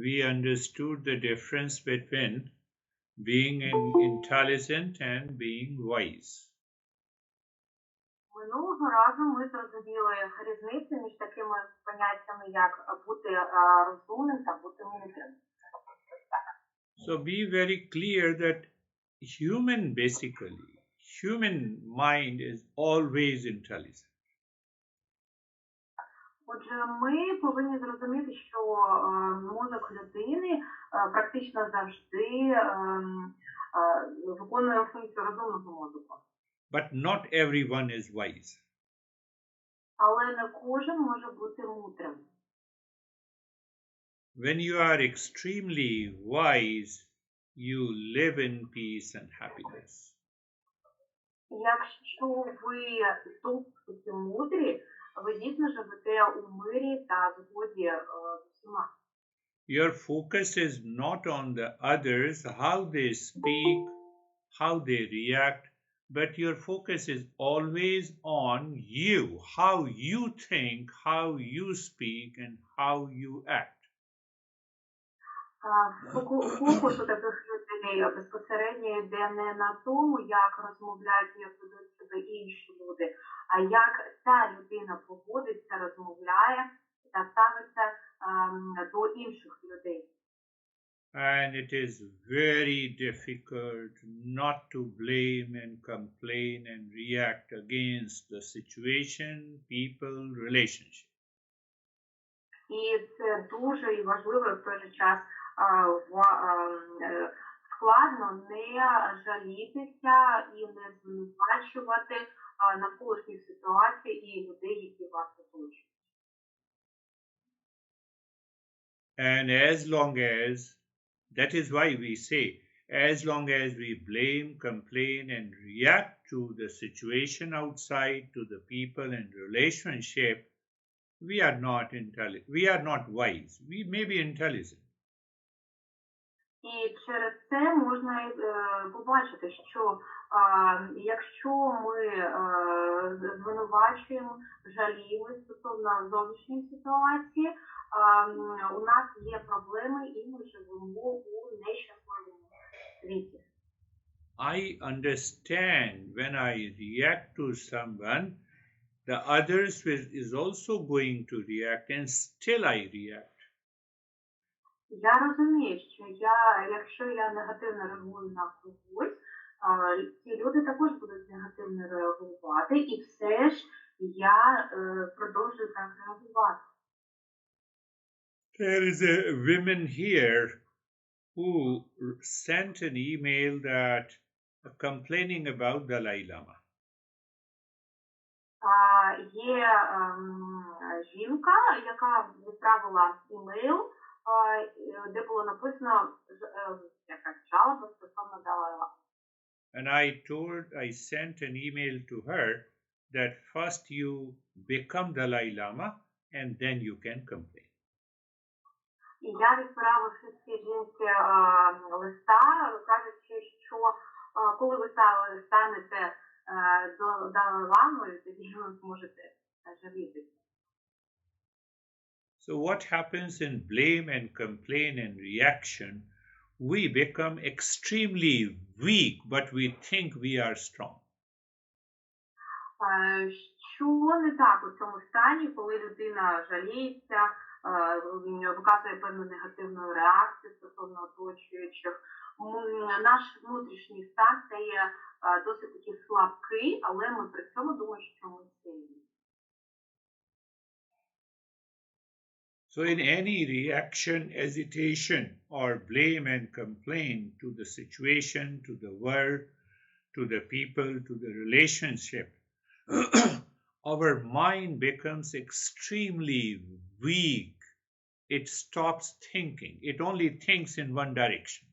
we understood the difference between being intelligent and being wise. Минулого разу ми зрозуміли різницю між такими поняттями, як бути розумним та бути мудрим. So be very clear that human mind is always intelligent. Отже, ми повинні зрозуміти, що мозок людини практично завжди виконує функцію розумного мозку. But not everyone is wise. Але не кожен може бути мудрим. When you are extremely wise, you live in peace and happiness. Якщо ви досить мудрі, ви дійсно живете у мирі та згоді з усіма. Your focus is not on the others, how they speak, how they react, but your focus is always on you, how you think, how you speak, and how you act. Фокус у таких людей безпосередньо йде не на тому, як розмовляють, як ведуть себе інші люди, а як ця людина поводиться, розмовляє та ставиться до інших людей. And it is very difficult not to blame and complain and react against the situation, people, relationship. І це дуже і важливо в той же час складно не жалітися і не звинувачувати навколишніх ситуацій і людей, які вас оточують. And as long as, that is why we say, as long as we blame, complain, and react to the situation outside, to the people and relationship, we are not wise. We may be intelligent. І через це можна побачити, що якщо ми звинувачуємо, жаліємо стосовно зовнішньої ситуації, у нас є проблеми і ми живемо у нещасливому світі. I understand when I react to someone, the others is also going to react and still I react. Я розумію, що якщо я негативно реагую на когось, ці люди також будуть негативно реагувати, і все ж я продовжую так реагувати. There is a woman here who sent an email that complaining about Dalai Lama. Є жінка, яка відправила імейл, де було написано якась жалоба стосовно Далай Лами. And I sent an email to her that first you become Dalai Lama and then you can complain. І я відправила цій жінці листа, кажучи, що коли ви станете Далай Ламою, тоді ви зможете жалітися. So what happens in blame and complain and reaction? We become extremely weak, but we think we are strong. Що не так у цьому стані, коли людина жаліється, виказує певну негативну реакцію стосовно оточуючих? Наш внутрішній стан стає досить таки слабкий, але ми при цьому думаємо, що ми сильні. So in any reaction, hesitation, or blame and complaint to the situation, to the world, to the people, to the relationship, our mind becomes extremely weak. It stops thinking. It only thinks in one direction.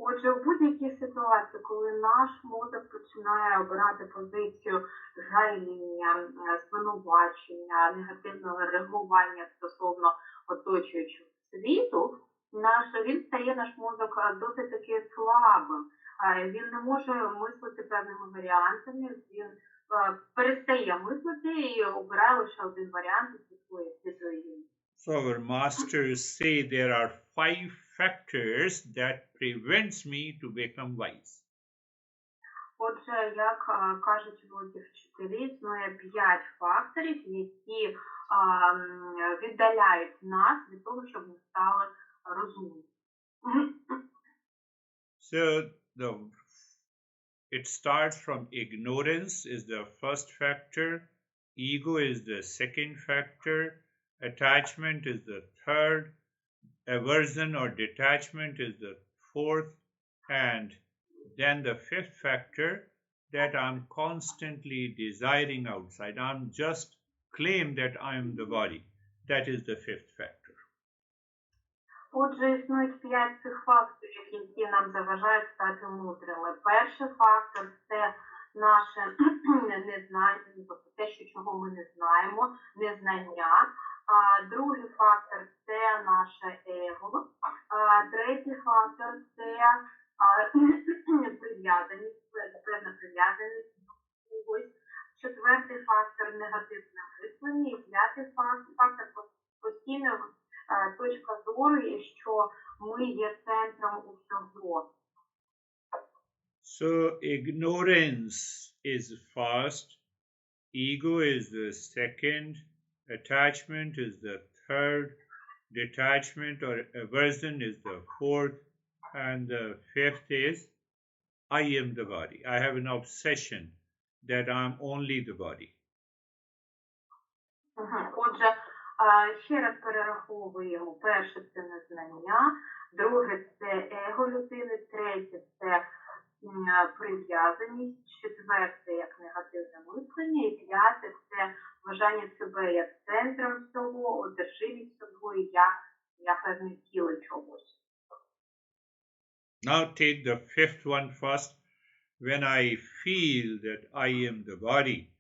Отже, в будь-якій ситуації, коли наш мозок починає обирати позицію жаління, звинувачення, негативного реагування стосовно оточуючого світу, наш мозок досить таки слабим. Він не може мислити певними варіантами, він перестає мислити і обирає лише один варіант і слідує їм. So our masters say there are 5 factors that prevents me to become wise. Отже, як кажуть великі вчителі, існує 5 факторів, які віддаляють нас від того, щоб ми стали розумні. So it starts from ignorance is the first factor, ego is the second factor, attachment is the third, aversion or detachment is the fourth, and then the fifth factor, that I'm constantly desiring outside. I'm just claim that I am the body. That is the fifth factor. Отже, існують 5 цих факторів, які нам заважають стати мудрими. Перший фактор – це наше незнання, тобто те, чого ми не знаємо, незнання. Другий фактор – це наше его. Третій фактор – це прив'язаність, певна прив'язаність до когось. Четвертий фактор – негативне мислення. І п'ятий фактор – постійне точка зору, що ми є центром усього. So ignorance is first, ego is the second, attachment is the third, detachment or aversion is the fourth, and the fifth is I am the body. I have an obsession that I'm only the body. Отже, ще раз перераховуємо. Перше – це незнання, друге – це его людини, третє – це прив'язаність, четверте – як негативне мислення, і п'яте – це вважання себе як центром всього, одержимість собою, як певне тіло чогось. Now take the fifth one first. When I feel that I am the body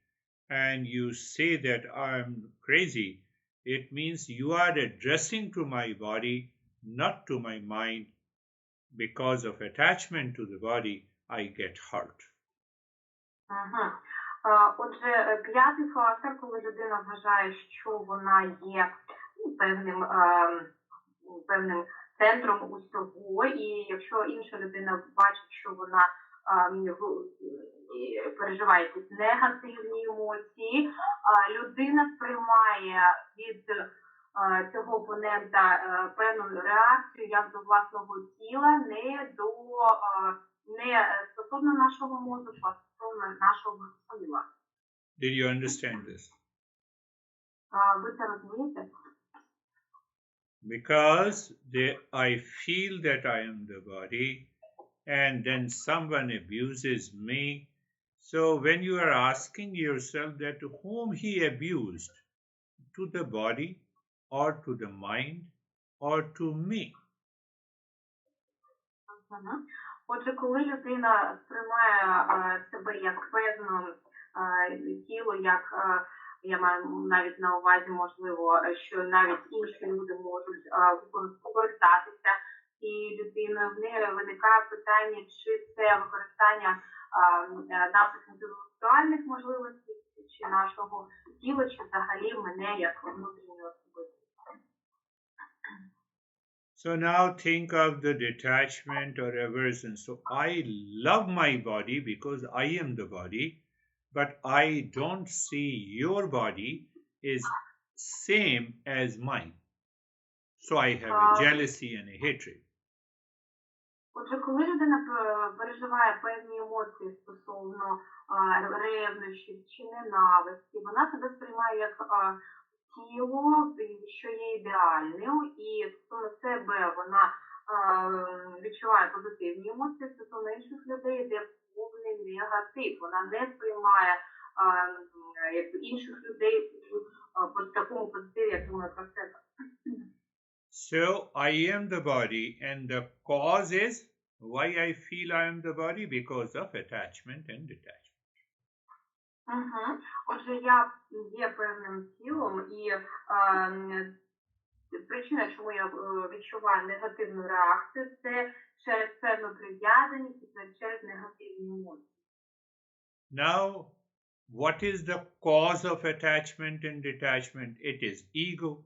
and you say that I am crazy, it means you are addressing to my body, not to my mind. Because of attachment to the body, I get hurt. Отже, п'ятий фактор, коли людина вважає, що вона є певним центром усього, і якщо інша людина бачить, що вона переживає якісь негативні емоції, людина сприймає від цього опонента певну реакцію як до власного тіла, не стосовно нашого мозку, а стосовно нашого тіла. Did you understand this? Ви це розумієте? Because I feel that I am the body, and then someone abuses me. So when you are asking yourself that whom he abused, to the body, or to the mind, or to me? Отже, коли людина сприймає себе як певне тіло, як я маю навіть на увазі, можливо, що навіть інші люди можуть скористатися цією людиною, в неї виникає питання, чи це використання наших інтелектуальних можливостей, чи нашого тіла, чи взагалі мене як внутрішньої особистості. So now think of the detachment or aversion. So I love my body because I am the body, but I don't see your body is same as mine. So I have a jealousy and a hatred. Отже, коли людина переживає певні емоції стосовно ревнощів чи ненависті, вона себе сприймає як тіло, що є ідеальним, і стосовно себе вона відчуває позитивні емоції, стосовно інших людей, де повний негатив. Вона не сприймає інших людей по такому позитиві, як думає про себе. So I am the body, and the cause is why I feel I am the body, because of attachment and detachment. Отже, я є певним тілом, і причина, чому я відчуваю негативну реакцію, це через певну прив'язаність і через негативні емоції. Now, what is the cause of attachment and detachment? It is ego.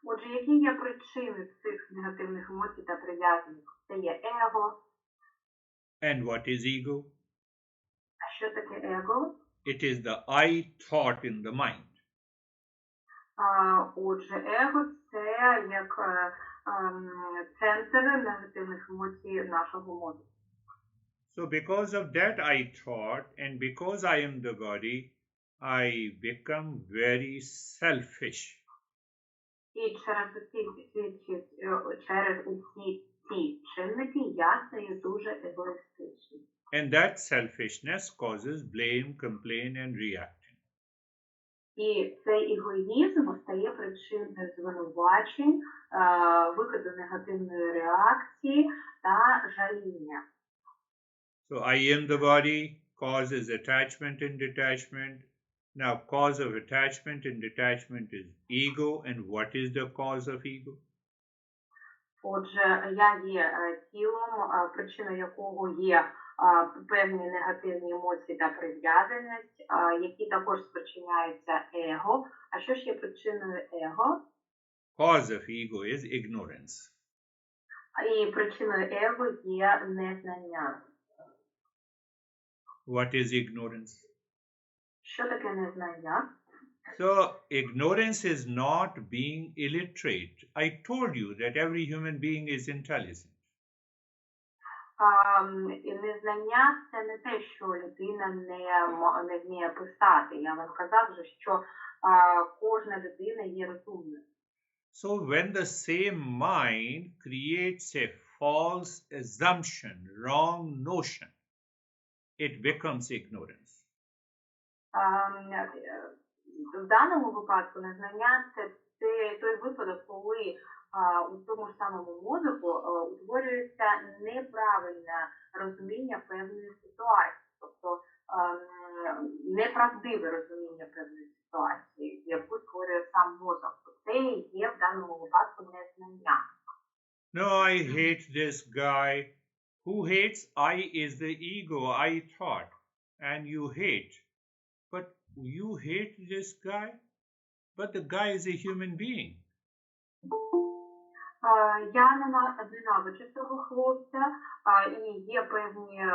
Отже, які є причини цих негативних емоцій та прив'язань? Це є его. And what is ego? А що таке его? It is the I thought in the mind. Отже, его – це як центр негативних емоцій нашого мозку. So because of that I thought, and because I am the body, I become very selfish. І через усі ці чинники я стаю дуже егоїстичним. And that selfishness causes blame, complaint, and reacting. І цей егоїзм стає причиною звинувачень, виходу негативної реакції та жаління. So I am the body causes attachment and detachment. Now cause of attachment and detachment is ego. And what is the cause of ego? Отже, я є тілом, причиною якого є певні негативні емоції та прив'язаність, які також спричиняються его. А що ж є причиною его? Cause of ego is ignorance. І причиною его є незнання. What is ignorance? Що таке незнання? So ignorance is not being illiterate. I told you that every human being is intelligent. І незнання – це не те, що людина не вміє писати. Я вам казав вже, що кожна людина є розумною. So when the same mind creates a false assumption, wrong notion, it becomes ignorance. В даному випадку незнання – це той випадок, коли у тому ж самому мозку утворюється неправильне розуміння певної ситуації, тобто неправдиве розуміння певної ситуації, яку створює сам мозок. Це є в даному випадку незнання. No, I hate this guy. Who hates? I is the ego, I thought. And you hate. But you hate this guy? But the guy is a human being. Я ненавиджу цього хлопця, і є певні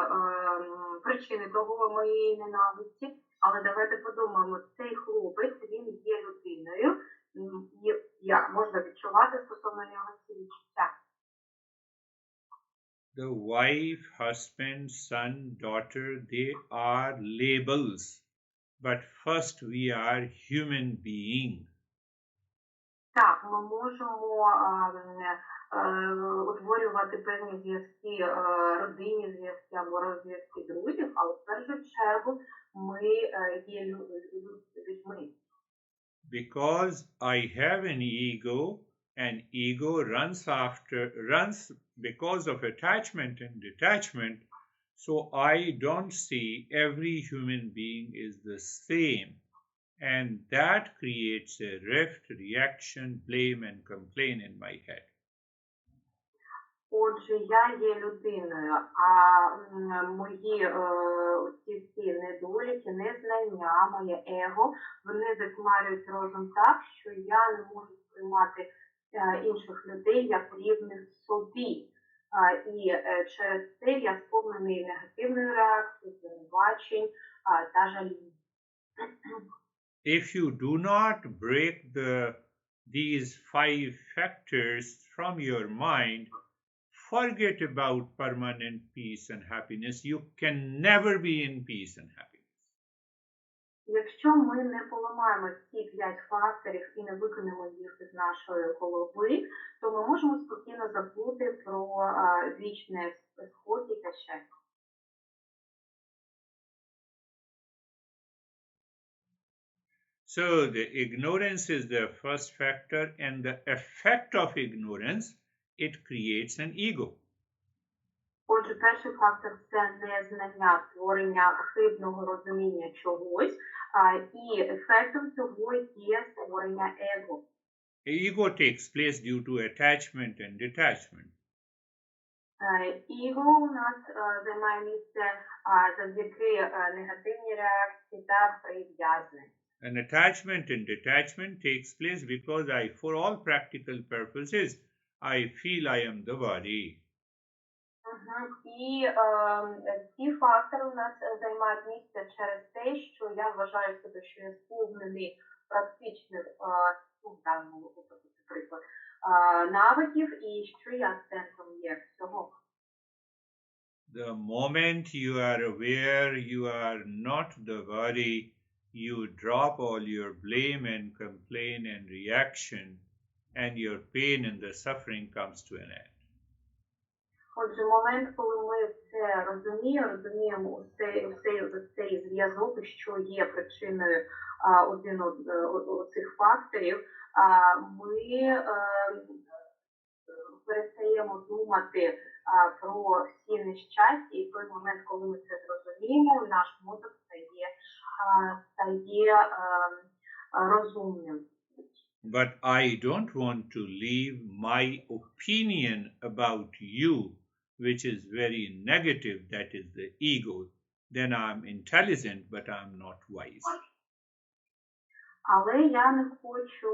причини того моєї ненависті, але давайте подумаємо, цей хлопець, він є людиною, і як можна відчувати стосовно нього ці відчуття. The wife, husband, son, daughter, they are labels. But first we are human being. Так, ми можемо утворювати певні зв'язки, родинні зв'язки або зв'язки друзів, але в першу чергу ми є людьми. Because I have an ego, and ego runs because of attachment and detachment, so I don't see every human being is the same. And that creates a rift, reaction, blame, and complaint in my head. Отже, я є людиною, а мої всі недоліки, незнання, моє его, вони затьмарюють розум так, що я не можу сприймати інших людей як рівних собі. І через це я сповнений негативною реакцією, звинувачень та жаління. If you do not break these 5 factors from your mind, forget about permanent peace and happiness. You can never be in peace and happiness. Якщо ми не поламаємо ці 5 факторів і не викинемо їх із нашої голови, то ми можемо спокійно забути про вічне спокій та щастя. So the ignorance is the first factor, and the effect of ignorance, it creates an ego. Отже, перший фактор – це незнання, створення хибного розуміння чогось, і ефектом цього є створення его. Ego takes place due to attachment and detachment. Его у нас займає місце завдяки негативній реакції та прив'язаності. An attachment and detachment takes place because for all practical purposes, I feel I am the body. І ці фактори у нас займають місце через те, що я вважаю себе, що я сповнений практичних, в даному випадку, це приклад, навиків і що я центром є всього. The moment you are aware you are not the body, you drop all your blame and complaint and reaction, and your pain and the suffering comes to an end. Отже, момент, коли ми це розуміємо цей зв'язок, що є причиною один цих факторів, ми перестаємо думати про всі нещастя, і в той момент, коли ми це зрозуміємо, наш мозок стає розумним. But I don't want to leave my opinion about you, which is very negative, that is the ego. Then I'm intelligent, but I'm not wise. Але я не хочу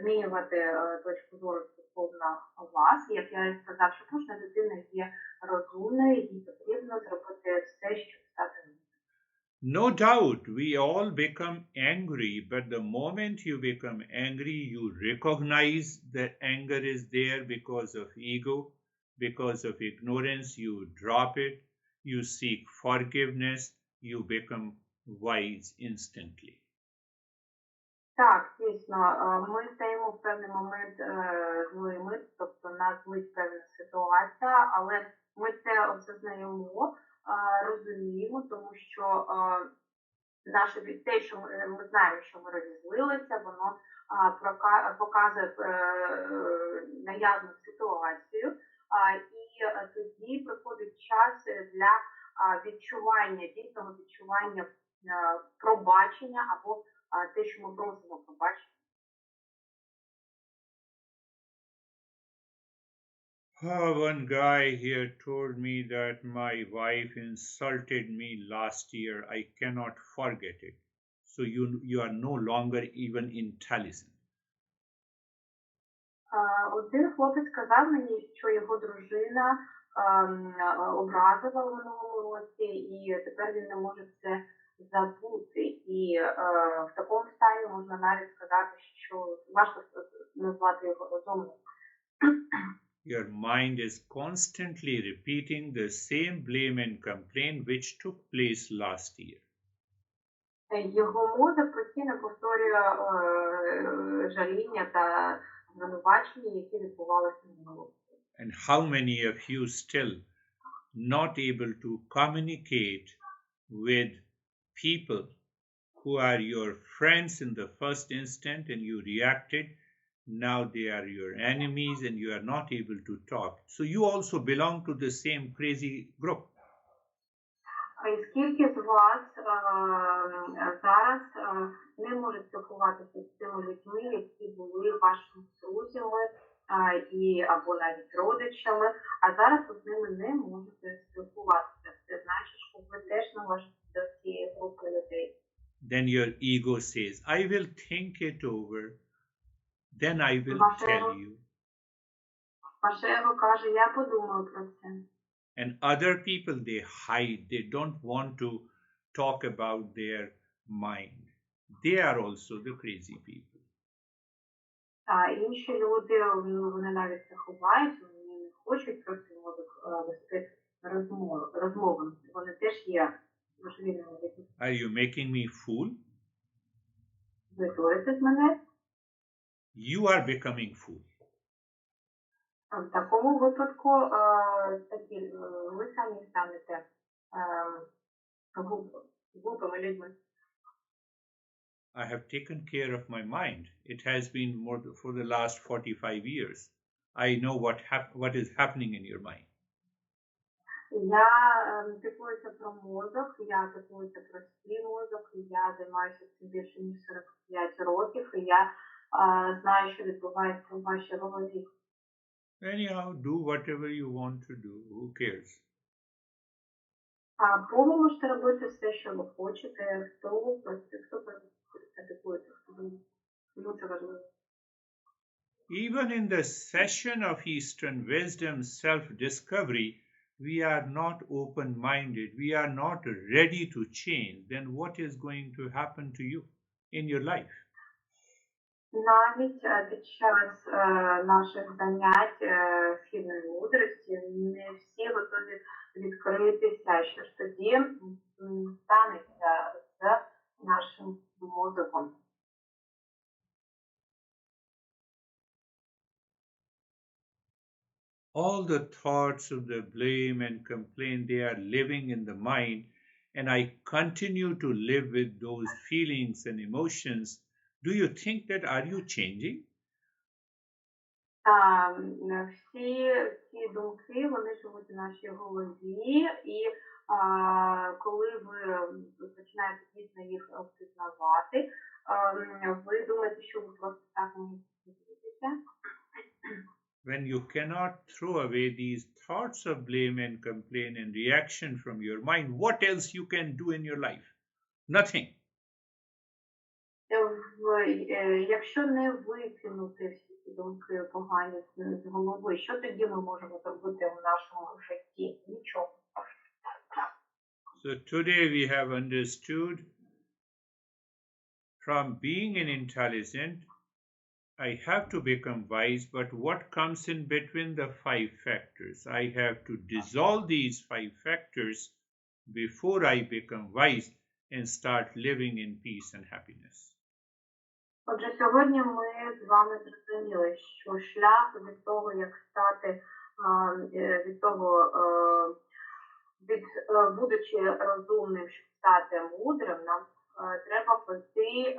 змінювати точку зору стосовно вас. Як я сказав, що кожна людина є розумною, їй потрібно зробити все, щоб стати розумною. No doubt, we all become angry, but the moment you become angry, you recognize that anger is there because of ego, because of ignorance, you drop it, you seek forgiveness, you become wise instantly. Так, дійсно, ми стаємо в певний момент злими, тобто нас злить певна ситуація, але ми це осознаємо, розуміємо, тому що те, що ми знаємо, що ми розізлилися, воно показує наявну ситуацію, і тоді приходить час для дійсного відчування пробачення або те, що ми просимо пробачення. One guy here told me that my wife insulted me last year. I cannot forget it. So you are no longer even intelligent. Один хлопець сказав мені, що його дружина образила в минулому році, і тепер він не може це забути. І в такому стані можна навіть сказати, що важко назвати його розумним. Your mind is constantly repeating the same blame and complaint which took place last year. Його мозок постійно повторює жаління та звинувачення, які відбувалися минулого. And how many of you still not able to communicate with people who are your friends in the first instant and you reacted, now they are your enemies and you are not able to talk. So you also belong to the same crazy group. І скільки з вас зараз не може спілкуватися з цими людьми, які були вашими друзями або навіть родичами, а зараз ви з ними не можете спілкуватися. Це значить, що ви теж належите до цієї групи людей. Then your ego says, I will think it over, then I will tell you. Ваше его каже, я подумаю про це. And other people, they hide. They don't want to talk about their mind. They are also the crazy people. А інші люди, вони навіть це ховають, вони не хочуть про свій мозок вести розмови. Вони теж є божевільними людьми. Are you making me fool? Ви дурите з мене? You are becoming fool. В такому випадку ви самі станете глупими людьми. I have taken care of my mind. It has been for the last 45 years. I know what is happening in your mind. Я піклуюся про мозок, я піклуюся про свій мозок, я займаюся цим більше ніж 45 років, і я знаю, що відбувається в вашій голові. Anyhow, do whatever you want to do. Who cares? Бо ви можете робити все, що ви хочете, хто практикуєте, тому це важливо. Even in the session of Eastern wisdom self-discovery, we are not open-minded, we are not ready to change, then what is going to happen to you in your life? Навіть під час наших занять східної мудрості не всі готові відкритися, що ж тоді станеться з нашим мозоком. All the thoughts of the blame and complaint, they are living in the mind, and I continue to live with those feelings and emotions. Do you think that are you changing? Всі ці думки, вони живуть у нашій голові, і коли ви починаєте дійсно їх впізнавати, ви думаєте, що ви просто так не змінитеся. When you cannot throw away these thoughts of blame and complaint and reaction from your mind, what else you can do in your life? Nothing. Якщо не викинути всі ці думки погані з голови, що тоді ми можемо зробити в нашому житті? Нічого. So today we have understood from being an intelligent, I have to become wise, but what comes in between the 5 factors? I have to dissolve these 5 factors before I become wise and start living in peace and happiness. Отже, сьогодні ми з вами зрозуміли, що шлях від того, як стати, від того, будучи розумним, щоб стати мудрим, нам треба пройти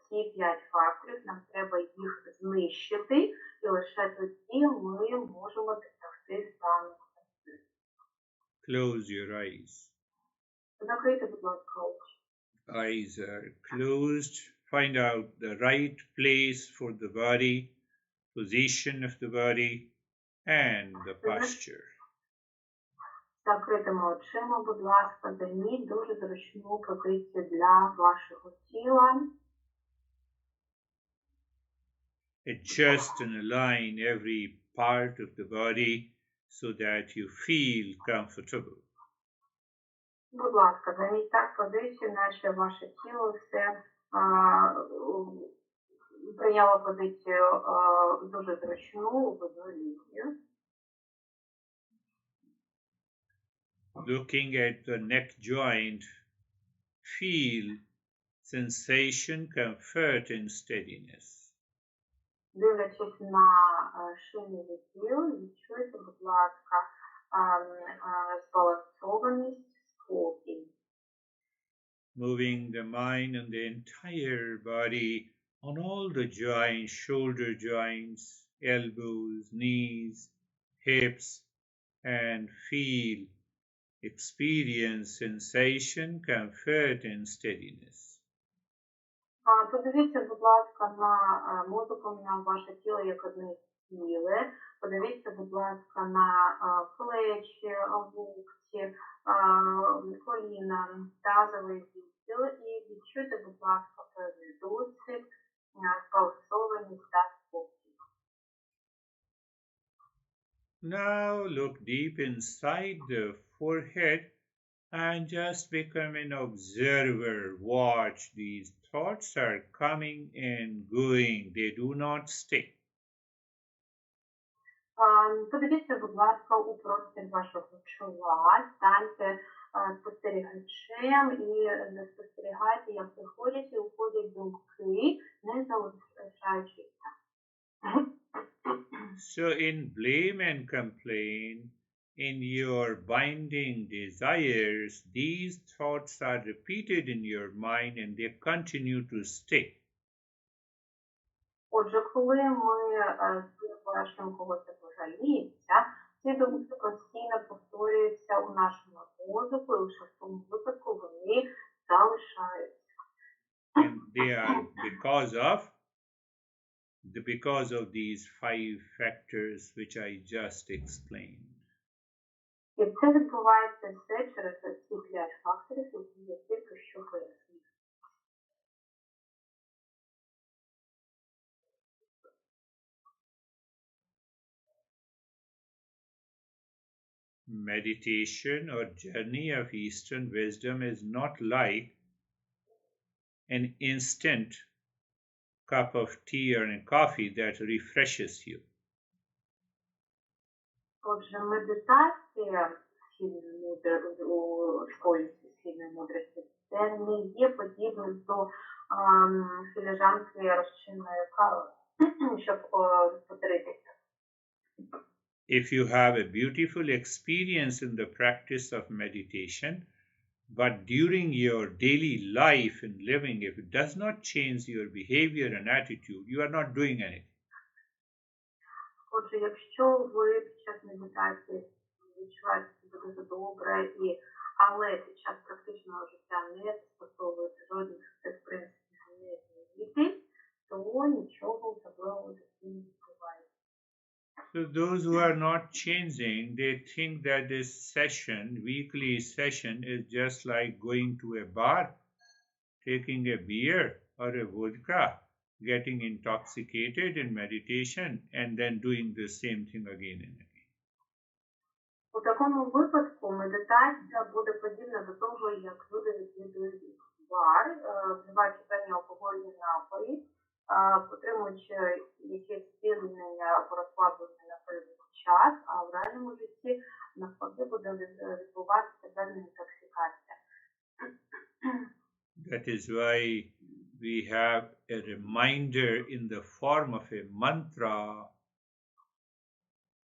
ці 5 факторів, нам треба їх знищити, і лише тоді ми можемо досягти стану. Close your eyes. Закрийте, будь ласка, очі. Eyes are closed. Find out the right place for the body, position of the body, and the posture. Закритими очима, будь ласка, займіть дуже зручну позицію для вашого тіла. Adjust and align every part of the body so that you feel comfortable. Будь ласка, займіть так позицію, наче ваше тіло все прийняло позицію дуже зручну в одну лінію. Looking at the neck joint, feel sensation, comfort, and steadiness. Дивлячись на шийний відділ, відчуйте, будь ласка, збалансованість, спокій. Moving the mind and the entire body on all the joints, shoulder joints, elbows, knees, hips, and feel, experience sensation, comfort, and steadiness. Подивіться, будь ласка, на мозоком на ваше тіло як одне ціле. Подивіться, будь ласка, на плечі, локті, коліна, тазовий відділ і відчуйте, будь ласка, певний досвід, збалансованість та спокій. Now look deep inside the forehead and just become an observer. Watch, these thoughts are coming and going. They do not stay. Подивіться, будь ласка, у простір вашого чола, станьте спостерігачем і спостерігайте, як приходять і уходять думки, не залишаючися. So in blame and complaint, in your binding desires, these thoughts are repeated in your mind and they continue to stay. Отже, коли ми звинувачуємо когось або жаліємося, ці думки постійно повторюються у нашому мозку, і лише в тому випадку вони залишаються. And they are because of these 5 factors which I just explained. І це відбувається все через ці 5 факторів, які я тільки що пояснив. Meditation or journey of Eastern wisdom is not like an instant cup of tea or coffee that refreshes you. Отже, медитація у школі східної мудрості це не є подібним до філіжанки розчинної кави, щоб повторитися. If you have a beautiful experience in the practice of meditation, but during your daily life and living, if it does not change your behavior and attitude, you are not doing anything. Отже, якщо ви під час медитації відчуваєте себе дуже добре, але під час практичного життя не застосовуєте жодних цих принципів не змінити, то нічого особливого не відбувається. So those who are not changing, they think that this session, weekly session, is just like going to a bar, taking a beer or a vodka, getting intoxicated in meditation, and then doing the same thing again and again. У такому випадку медитація буде подібна до того, як люди відвідують бар, вживаючи певні алкогольні напої, отримуючи якесь звільнення або розслаблення на певний час, а в реальному житті навпаки буде відбуватися певна інтоксикація. That is why we have a reminder in the form of a mantra.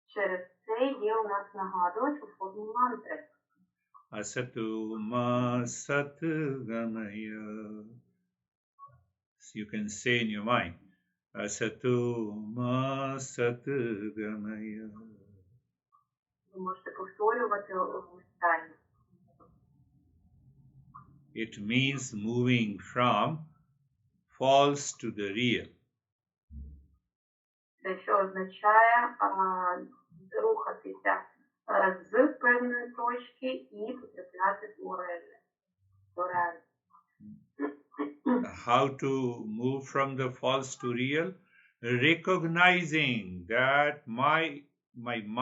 Через це є у нас нагадувач у формі мантри. Asatu ma sat gamaya. So you can say in your mind, Asatu ma sat gamaya. Ви можете повторювати у стані. It means moving from false to the real. Це що означає рухатися з певної точки і потрапляти до реальності. How to move from the false to real? Recognizing that my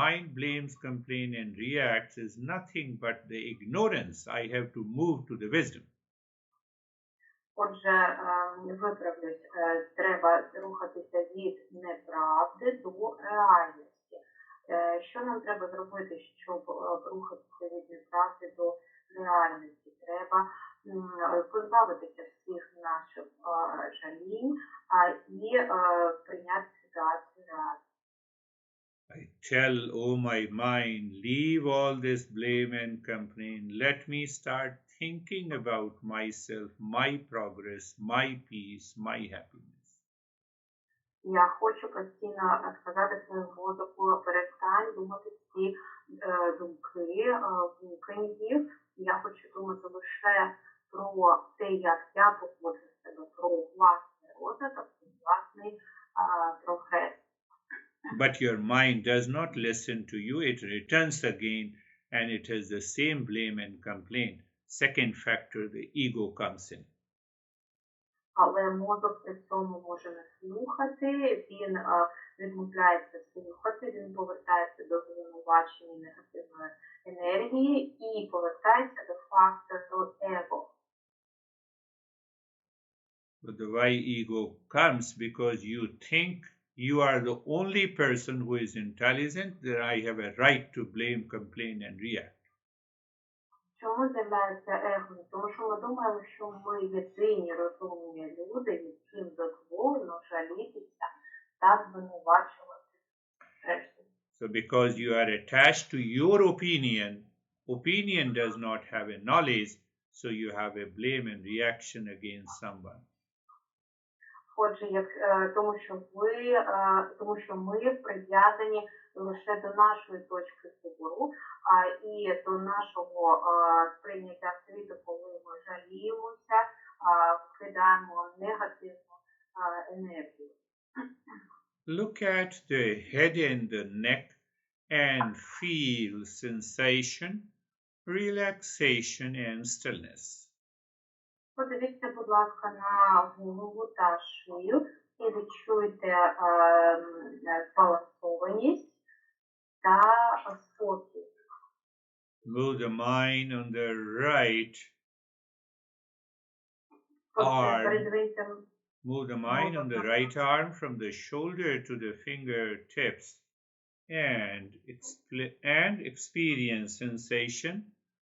mind blames, complains, and reacts is nothing but the ignorance. I have to move to the wisdom. Отже, виправлюсь, треба рухатися від неправди до реальності. Що нам треба зробити, щоб рухатися від неправди до реальності? Треба позбавитися всіх наших жалінь і прийняти ситуацію реально. I tell, oh my mind, leave all this blame and complaint. Let me start thinking about myself, my progress, my peace, my happiness. Я хочу постійно сказати своєму мозку, перестань думати ці думки, гнів. Я хочу думати лише про те, як я поводжу себе, про власний розвиток, власний прогрес. But your mind does not listen to you. It returns again and it has the same blame and complaint. Second factor, the ego comes in. Але мозок при цьому може не слухати, він відмовляється слухати, він повертається до звинувачення негативної енергії і повертається до фактору его. But the why ego comes because you think you are the only person who is intelligent, that I have a right to blame, complain, and react. Чому з'являється его? Тому що ми думаємо, що ми єдині розумні люди, яким дозволено жалітися та звинувачувати решту. So because you are attached to your opinion does not have a knowledge, so you have a blame and reaction against someone. Отже, тому що ми прив'язані лише до нашої точки зору і до нашого сприйняття світу, коли ми жаліємося, вкидаємо негативну енергію. Look at the head and the neck and feel sensation, relaxation and stillness. Подивіться, будь ласка, на голову та шию і відчуйте збалансованість та спокій. Move the mind on the right arm. Move the mind on the right arm from the shoulder to the fingertips and experience sensation,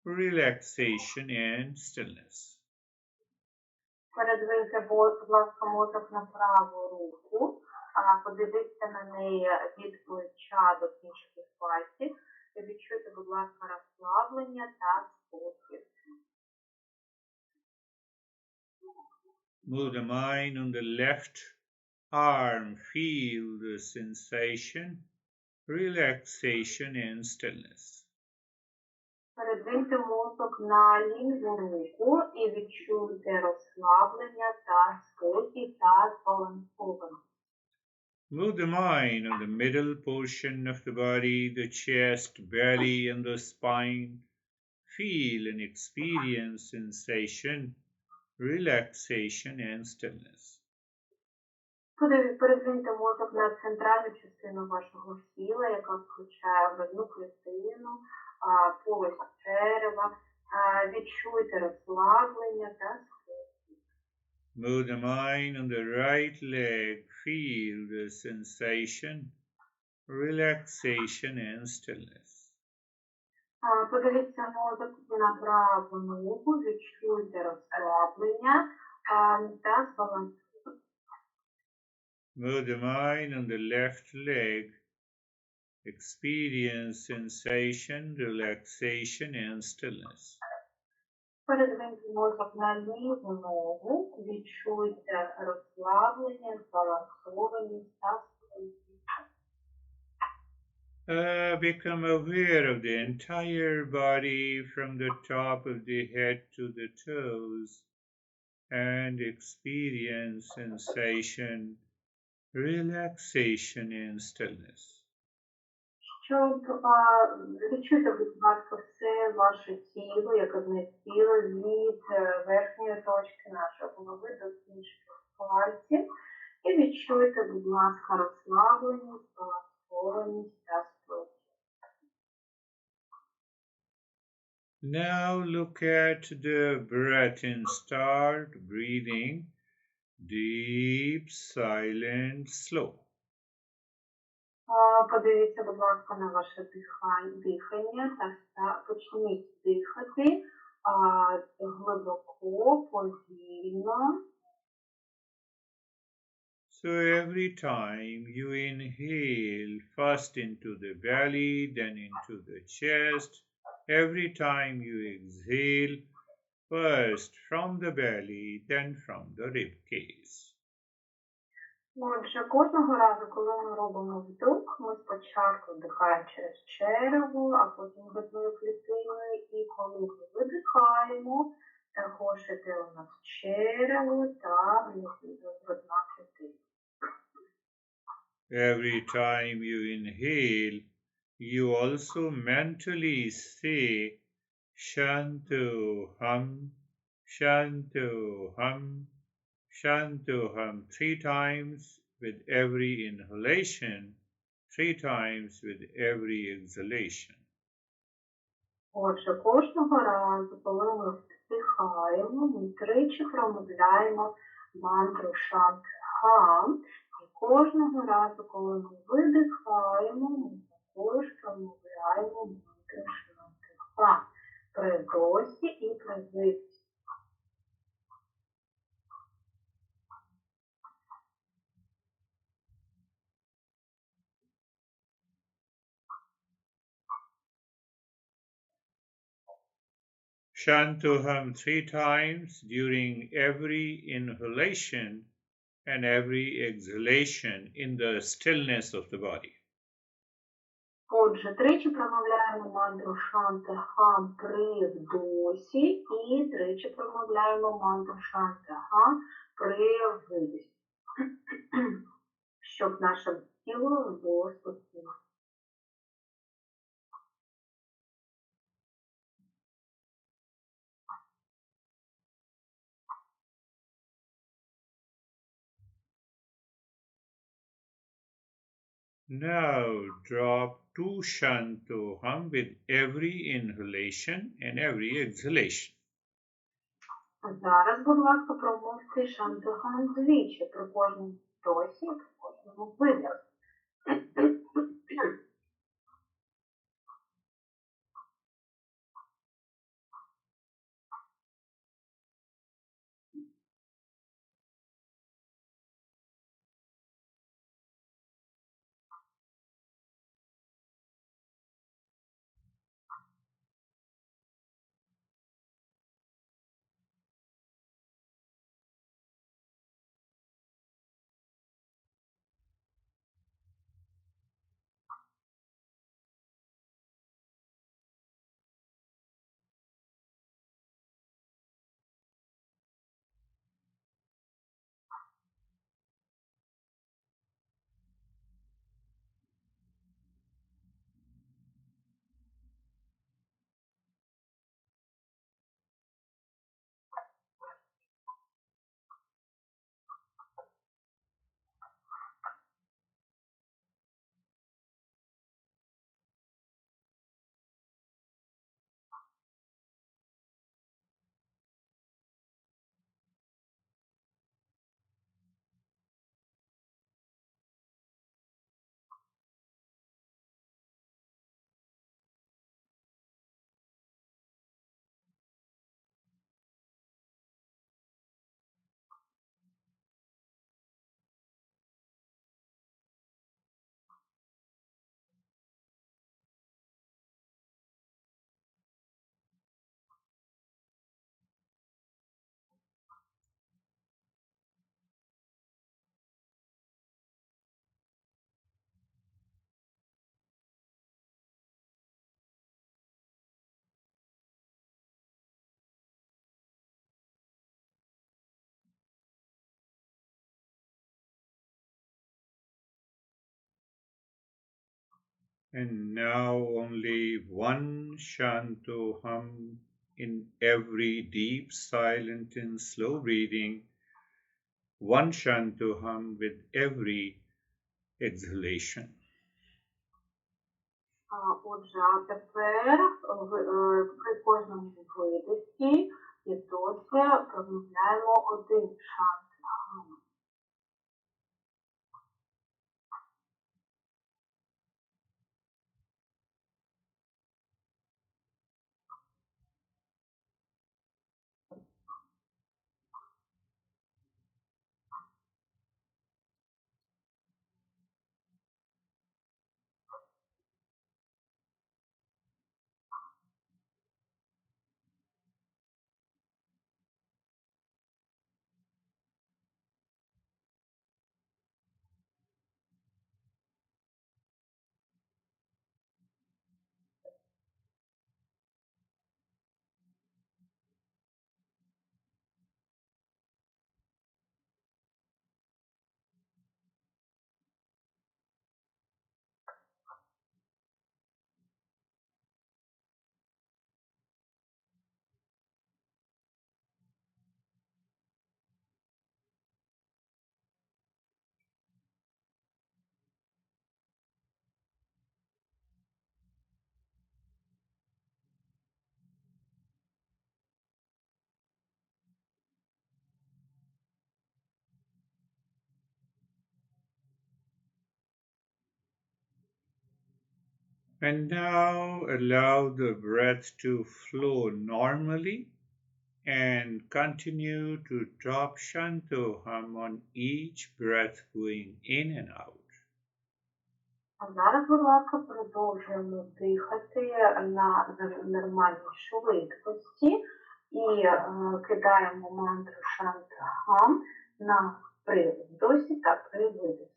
relaxation and stillness. Передвиньте, будь ласка, мозок на праву руку, подивіться на неї від плеча до кінчиків пальців і відчуйте, будь ласка, розслаблення та спокій. Move the mind on the left arm, feel the sensation, relaxation and stillness. Передвиньте мозок на ліву руку і відчуйте розслаблення та спокій та збалансованість. Move the mind on the middle portion of the body, the chest, belly and the spine. Feel and experience sensation, relaxation and stillness. Передвиньте мозок на центральну частину вашого тіла, яка включає грудну клітину, полость черева. Відчуйте розслаблення та спокій. Move the mind on the right leg, feel the sensation, relaxation and stillness. Подивіться мозок на праву ногу, відчуйте розслаблення та збалансованість. Move the mind on the left leg, experience sensation, relaxation and stillness. Передвиньте мозок на ліву ногу, відчуйте розслаблення, збалансованість та спокій. Become aware of the entire body from the top of the head to the toes and experience sensation, relaxation and stillness. Щоб відчути, будь ласка, все ваше тіло, як одне тіло від верхньої точки нашої голови до кінчиків пальців. І відчуйте, будь ласка, розслабленість, збалансованість та спокій. Now look at the breath and start breathing deep, silent, slow. Подивіться, будь ласка, на ваше дихання та почніть дихати глибоко, повільно. So every time you inhale, first into the belly, then into the chest. Every time you exhale, first from the belly, then from the rib cage. Отже, кожного разу, коли ми робимо вдох, ми спочатку вдихаємо через черево, а потім грудною клітиною, і коли ми видихаємо, також іде у нас черево та грудна клітина. Every time you inhale, you also mentally say Shantoham, Shantoham, Shantoham 3 times with every inhalation, 3 times with every exhalation. Отже, кожного разу, коли ми вдихаємо, ми тричі промовляємо мантру Шантхам, і кожного разу, коли ми видихаємо, ми також промовляємо мантру Шантхам при вдосі і при видосі. Shantoham 3 times during every inhalation and every exhalation in the stillness of the body. Отже, тричі промовляємо мантру Шантахам при вдосі і тричі промовляємо мантру Шантахам при видосі, щоб наше тіло було спокійно. Now drop two Shantoham with every inhalation and every exhalation. Зараз, будь ласка, промовте шантихан двічі при кожному вдосі, при кожному видосі. And now only one Shantoham in every deep, silent, and slow breathing. One Shantoham with every exhalation. Отже, а тепер при кожному видосі і досі промовляємо один шантихан. And now allow the breath to flow normally and continue to drop Shantoham on each breath going in and out. А зараз, будь ласка, продовжуємо дихати на нормальній швидкості і кидаємо мантру шантахам на при вдосі та при видосі.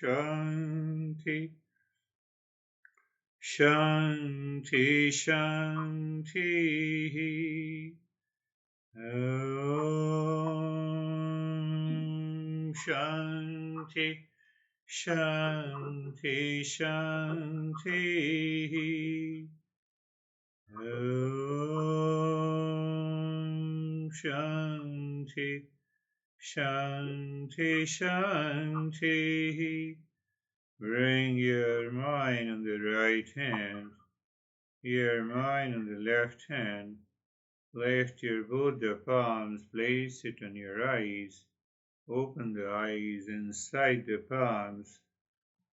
Shanti, Shanti, Shanti. Om Shanti, Shanti, Shanti. Om Shanti, Shanti, Shanti. Bring your mind on the right hand, your mind on the left hand. Lift your both the palms, place it on your eyes. Open the eyes inside the palms.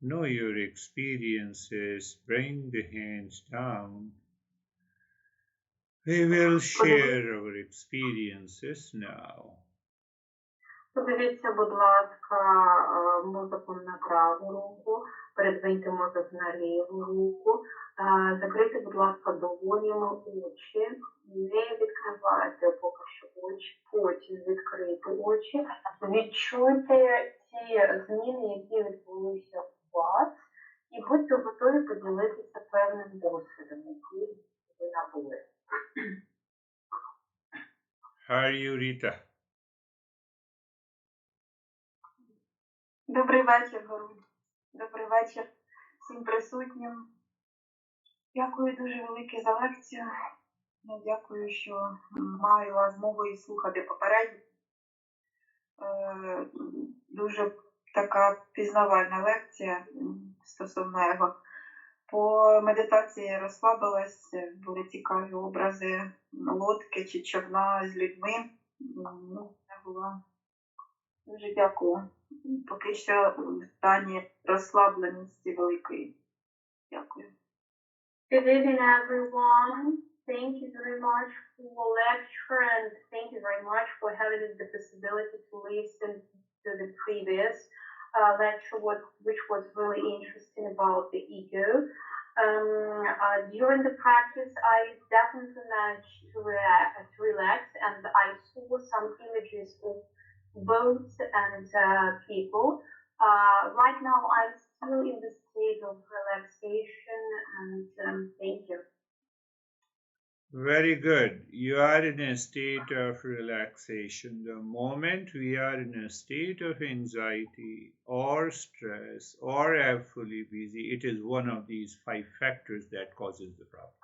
Know your experiences. Bring the hands down. We will share our experiences now. Подивіться, будь ласка, мозоком на праву руку, передвиньте мозок на ліву руку, закрийте, будь ласка, долонями очі, не відкривайте поки що очі, потім відкрийте очі, відчуйте ті зміни, які відбулися у вас, і будьте готові поділитися певним досвідом, який ви набули. How are you, Rita? Добрий вечір, Гуру. Добрий вечір всім присутнім. Дякую дуже велике за лекцію. Дякую, що маю вас змогу і слухати попередньо. Дуже така пізнавальна лекція стосовно его. По медитації розслабилась, були цікаві образи лодки чи човна з людьми. Це було дуже дякую. Поки що в стані розслабленості великої. Дякую. Good evening, everyone. Thank you very much for lecture and thank you very much for having the possibility to listen to the previous lecture, which was really interesting about the ego. During the practice, I definitely managed to relax, and I saw some images of boats and people. Right now, I'm still in the state of relaxation, and thank you. Very good. You are in a state of relaxation. The moment we are in a state of anxiety or stress or are fully busy, it is one of these 5 factors that causes the problem.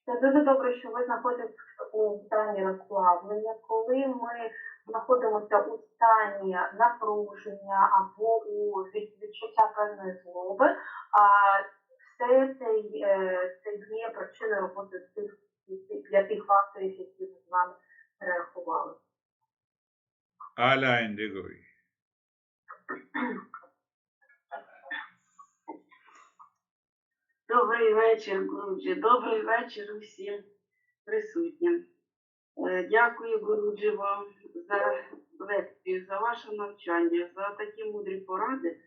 Це дуже добре, що ви знаходитесь у стані розслаблення. Коли ми знаходимося у стані напруження або у відчуття певної злоби, все це є причиною роботи для тих факторів, які ми з вами перерахували. Allah and Degoy. Добрий вечір, Гуруджі. Добрий вечір усім присутнім. Дякую, Гуруджі, вам за лекцію, за ваше навчання, за такі мудрі поради.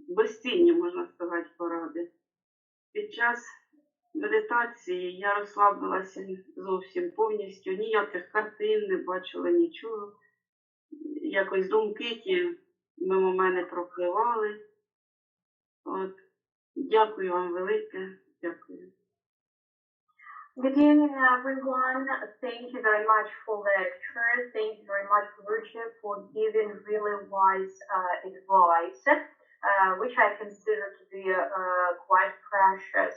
Безцінні, можна сказати, поради. Під час медитації я розслабилася зовсім повністю, ніяких картин не бачила, нічого. Якось думки ті мимо мене пропливали. От. Дякую вам велике. Дякую. Good evening, everyone. Thank you very much for lecture. Thank you very much, Girish, for giving really wise advice, which I consider to be quite precious.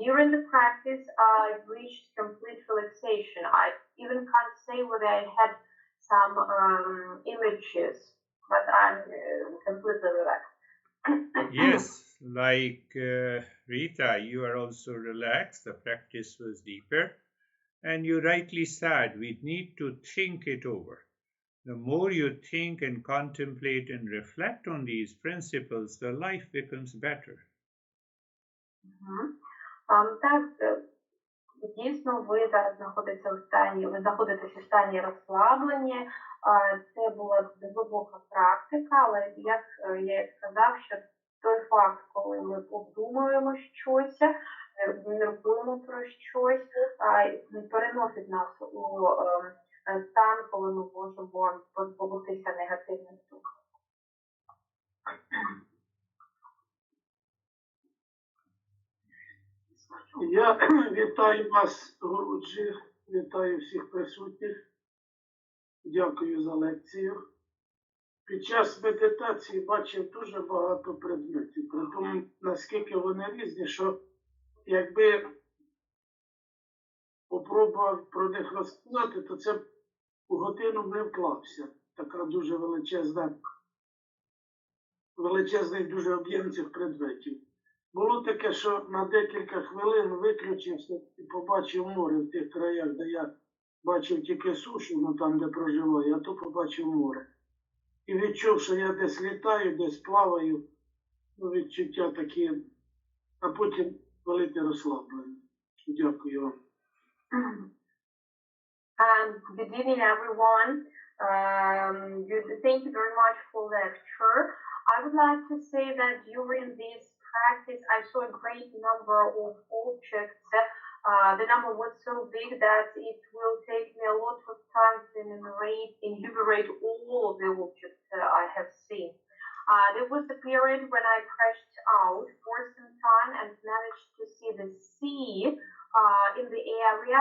During the practice, I reached complete relaxation. I even can't say whether I had some images, but I'm completely relaxed. Yes, like Rita, you are also relaxed. The practice was deeper. And you rightly said, we need to think it over. The more you think and contemplate and reflect on these principles, the life becomes better. Так, дійсно, ви зараз знаходитесь у стані розслаблення. Це була глибока практика, але як я сказав, що той факт, коли ми обдумуємо щось, міркуємо про щось, переносить нас у стан, коли ми можемо позбутися негативних думок. Я вітаю вас, Гуруджі, вітаю всіх присутніх. Дякую за лекцію. Під час медитації бачив дуже багато предметів, при тому, наскільки вони різні, що якби попробував про них розказати, то це у годину не вклався. Така дуже величезний дуже об'єм цих предметів. Було таке, що на декілька хвилин виключився і побачив море в тих краях, де я бачив тільки сушу, ну там, де проживаю, а то побачив море. І відчув, що я десь літаю, десь плаваю, ну, відчуття такі, а потім велике розслаблення. Дякую вам. Good evening, everyone. Thank you very much for the lecture. I would like to say that during this practice, I saw a great number of objects. The number was so big that it will take me a lot of time to enumerate all of the objects I have seen. There was a period when I crashed out for some time and managed to see the sea in the area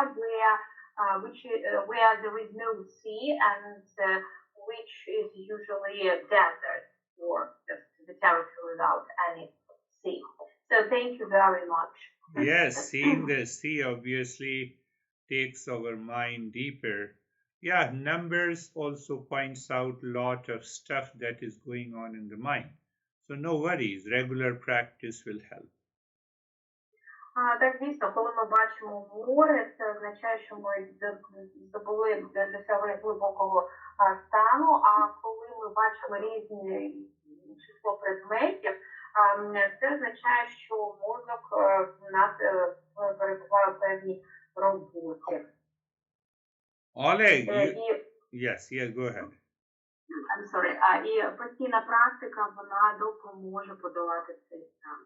where there is no sea and which is usually a desert or just the territory without any sea. So thank you very much. Yes, seeing the sea obviously takes our mind deeper. Yeah, numbers also points out a lot of stuff that is going on in the mind. So no worries, regular practice will help. Так, дійсно, коли ми бачимо море, це означає, що ми досягли глибокого стану, а коли ми бачимо різні число предметів, це означає, що мозок у нас перебуває в певній роботі. Oleg, yes, go ahead. I'm sorry. І постійна практика, вона допоможе подолати цей стан.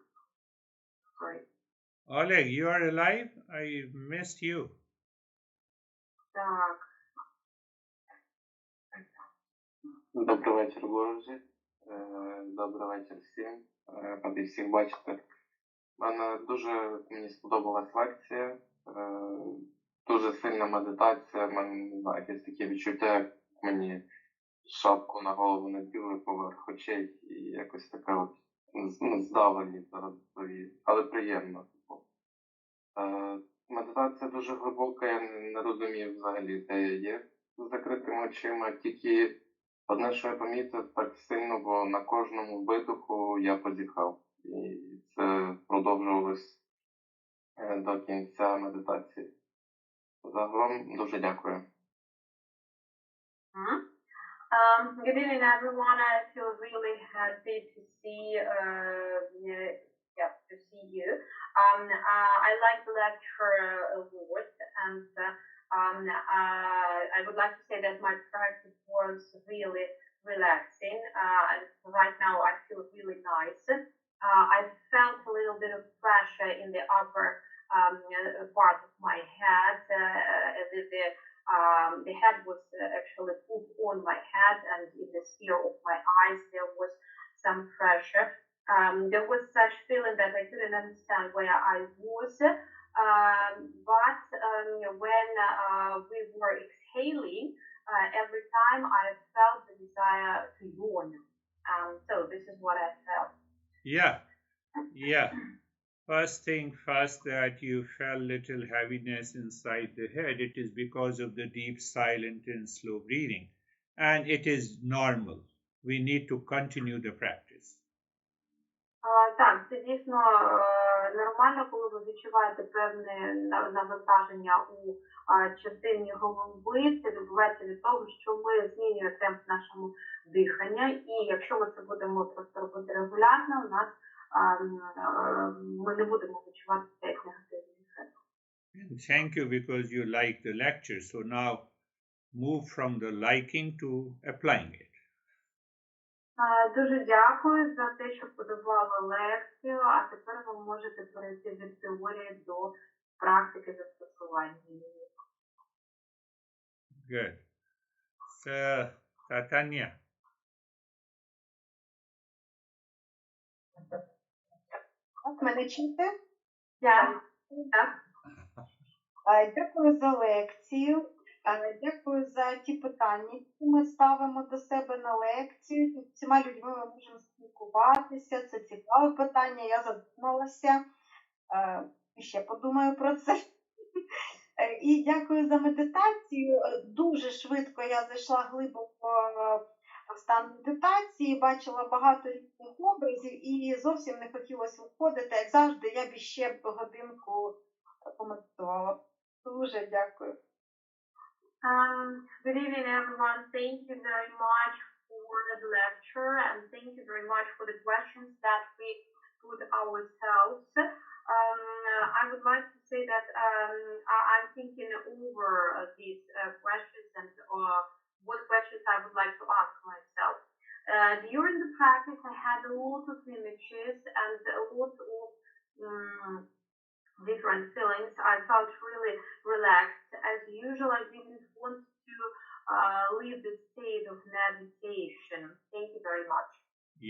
Sorry. Oleg, you are alive? I missed you. Так. Добрий вечір, Гуруджі. Добрий вечір всім. Радий всіх бачити. Мені сподобалась лекція. Дуже сильна медитація. Мене, не знаю, якесь таке відчуття, як мені шапку на голову наділи поверх очей і якось така от здавленість зараз, але приємно. Медитація дуже глибока, я не розумів взагалі, де я є з закритими очима. Тільки одне, що я помітив так сильно, бо на кожному видоху я позіхав. І це продовжувалось до кінця медитації. Загалом дуже дякую. Good evening, everyone. I feel really happy to see you. I like the lecture a lot, and I would like to say that my practice was really relaxing. Right now, I feel really nice. I felt a little bit of pressure in the upper part of my head. The head was actually put on my head, and in the sphere of my eyes there was some pressure. There was such feeling that I couldn't understand where I was, but when we were exhaling, every time I felt the desire to yawn. So this is what I felt. Yeah. First thing first, that you felt little heaviness inside the head. It is because of the deep, silent and slow breathing. And it is normal. We need to continue the practice. Так, це дійсно нормально, коли ви відчуваєте певне навантаження у частині голови, це відбувається від того, що ми змінюємо темп нашого дихання, і якщо ми це будемо просто робити регулярно, у нас ми не будемо відчувати це як негативний ефект. Thank you because you like the lecture. So now move from the liking to applying it. Дуже дякую за те, що подавали лекцію, а тепер ви можете перейти від теорії до практики застосування. Good. So, Tatanya. Мене чути? Так. Дякую за лекцію. Дякую за ті питання, які ми ставимо до себе на лекцію. З цими людьми ми можемо спілкуватися. Це цікаве питання, я задумалася. І ще подумаю про це. І дякую за медитацію. Дуже швидко я зайшла глибоко в стан медитації, бачила багато різних образів і зовсім не хотілося виходити. Як завжди, я б ще годинку помедитувала. Дуже дякую. Good evening, everyone. Thank you very much for the lecture, and thank you very much for the questions that we put ourselves. I would like to say that I'm thinking over these questions and what questions I would like to ask myself. During the practice, I had a lot of images and a lot of different feelings. I felt really relaxed. As usual, I didn't want to leave the state of meditation. Thank you very much.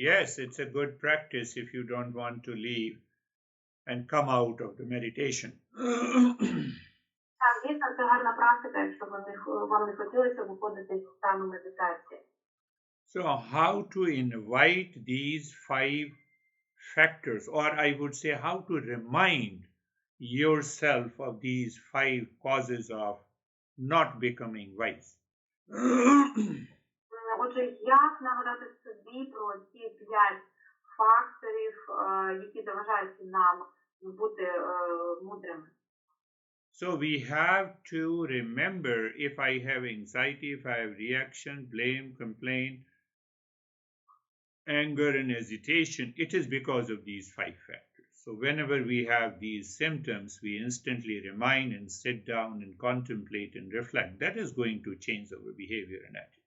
Yes, it's a good practice if you don't want to leave and come out of the meditation. Дійсно, це гарна практика, якщо вам не хотілося виходити з стану медитації. So how to invite these 5 factors, or I would say how to remind yourself of these 5 causes of not becoming wise. Отже, як нагадати собі про ці 5 факторів, які заважають нам бути мудрими? So we have to remember if I have anxiety, if I have reaction, blame, complaint, anger and hesitation, it is because of these 5 factors. So whenever we have these symptoms, we instantly remind and sit down and contemplate and reflect. That is going to change our behavior and attitude.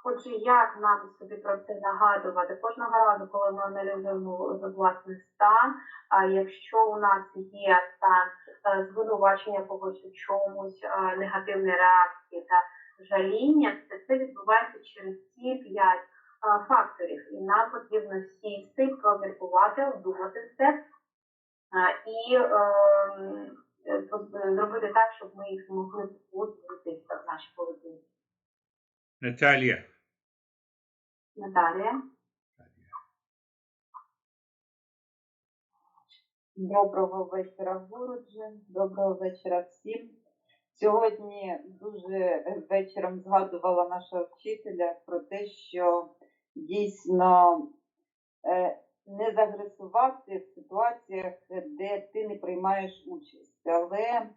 Отже, як нам собі про це нагадувати? Кожного разу, коли ми аналізуємо власний стан, якщо у нас є стан звинувачення когось у чомусь, негативні реакції та жаління, це відбувається через ці 5 факторів. І нам потрібно сісти, поміркувати, обдумати це і зробити так, щоб ми їх змогли позбутися в нашій поведінці. Natalia. Наталія. Доброго вечора, Гурудже. Доброго вечора всім. Сьогодні дуже вечором згадувала нашого вчителя про те, що дійсно не загресувати в ситуаціях, де ти не приймаєш участь. Але